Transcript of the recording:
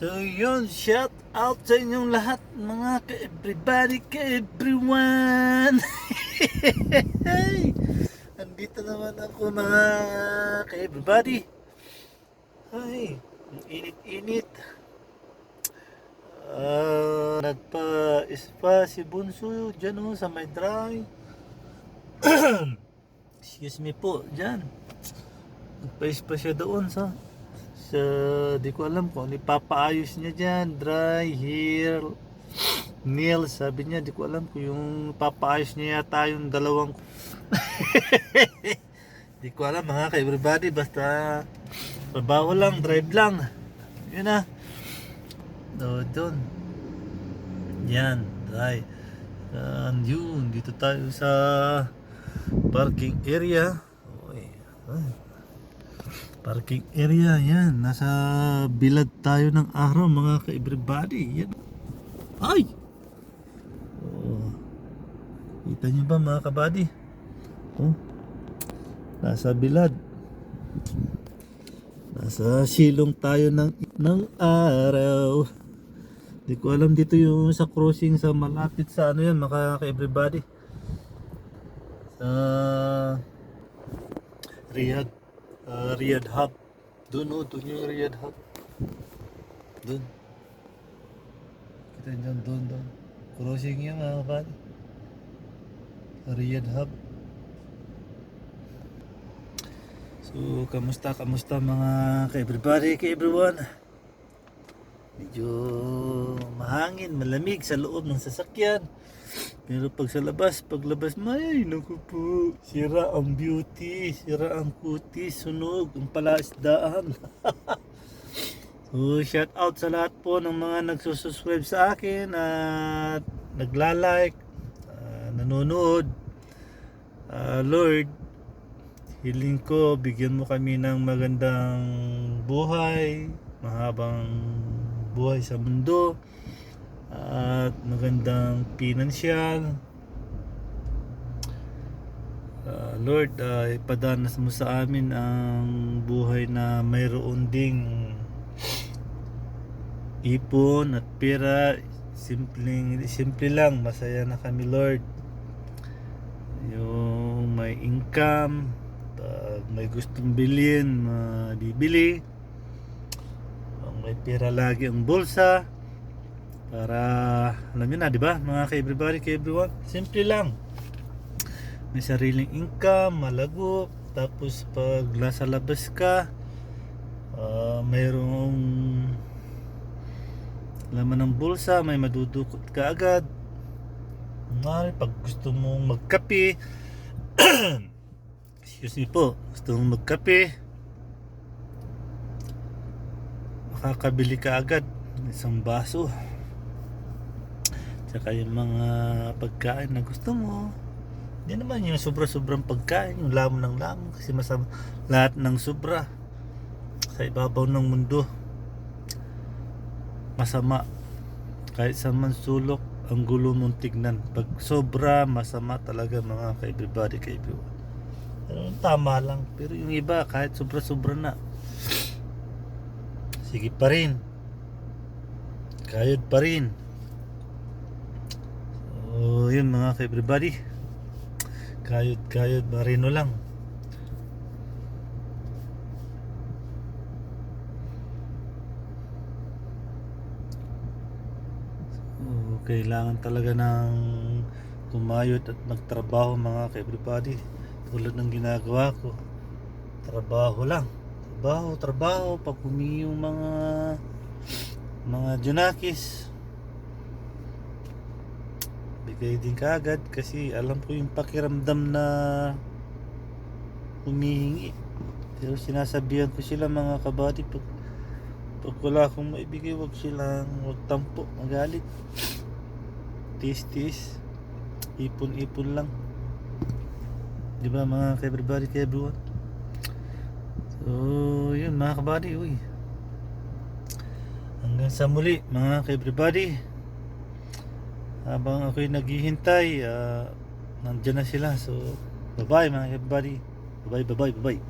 So yun, shout out sa inyong lahat mga ka-everybody, ka-everyone. Hey, andito naman ako mga ka-everybody. Ay, ang init-init. Nagpa-spa si Bunso dyan sa may dry. Excuse me po, dyan. Nagpa-spa siya doon sa di ko alam kung ano ipapaayos niya dyan, dry hair, nails, sabi niya. Di ko alam kung yung ipapaayos niya yata yung dalawang di ko alam mga ka-everybody, basta trabaho lang, drive lang, yun na. Doon yan, dry. And yun, dito tayo sa parking area. Parking area yan. Nasa bilad tayo ng araw mga ka-everybody. Yan. Ay! Oh. Kita nyo ba mga kabady? Oh. Nasa bilad. Nasa silong tayo ng araw. Di ko alam dito yung sa crossing sa malapit sa ano yan mga ka-everybody. Sa Riyadh Hub. Doon yung Riyadh Hub. Doon. Kita nyo doon. Crossing yan mga kabady. Riyadh Hub. So, kamusta mga ka-everybody, ka-everyone? Medyo mahangin, malamig sa loob ng sasakyan. Pero pag sa labas, paglabas, may naku po, sira ang beauty, sira ang kutis, sunog ang palaisdaan. So, shout out sa lahat po ng mga nagsusubscribe sa akin at nagla-like, nanonood. Lord, hiling ko, bigyan mo kami ng magandang buhay, mahabang buhay sa mundo, at magandang pinansyal. Lord, ipadanas mo sa amin ang buhay na mayroon ding ipon at pera. Simple lang, masaya na kami Lord. Yung may income, may gustong bilhin, bibili. May pera lagi ang bulsa. Para, alam nyo na, di ba? Mga ka-everybody, ka-everyone. Simple lang. May sariling income, malago. Tapos pag nasa labas ka, mayroong laman ng bulsa, may madudukot ka agad. Pag gusto mong magkape, excuse me po, gusto mong magkape, makakabili ka agad isang baso. Tsaka yung mga pagkain na gusto mo, hindi naman yung sobra-sobrang pagkain, yung lamon ng lamon, kasi masama lahat ng sobra sa ibabaw ng mundo masama. Kahit sa mansulok ang gulo mong tignan, pag sobra masama talaga mga ka-everybody, ka-everyone. Pero tama lang. Pero yung iba kahit sobra-sobra na, sige pa rin, kayod pa rin. So yun mga ka-everybody, kayod marino lang. So kailangan talaga ng kumayod at magtrabaho mga ka-everybody, tulad ng ginagawa ko. Trabaho lang, trabaho. Pag humingi yung mga junakis, bigay din kaagad, kasi alam ko yung pakiramdam na humihingi. Pero sinasabihan ko sila mga kabady, pag wala akong maibigay, wag tampo, magalit. Tis, ipon lang, di ba mga ka-everybody, ka-everyone? So yun mga kabady, hanggang sa muli mga ka-everybody. Habang ako'y naghihintay, nandyan na sila. So bye bye mga ka-everybody, bye bye.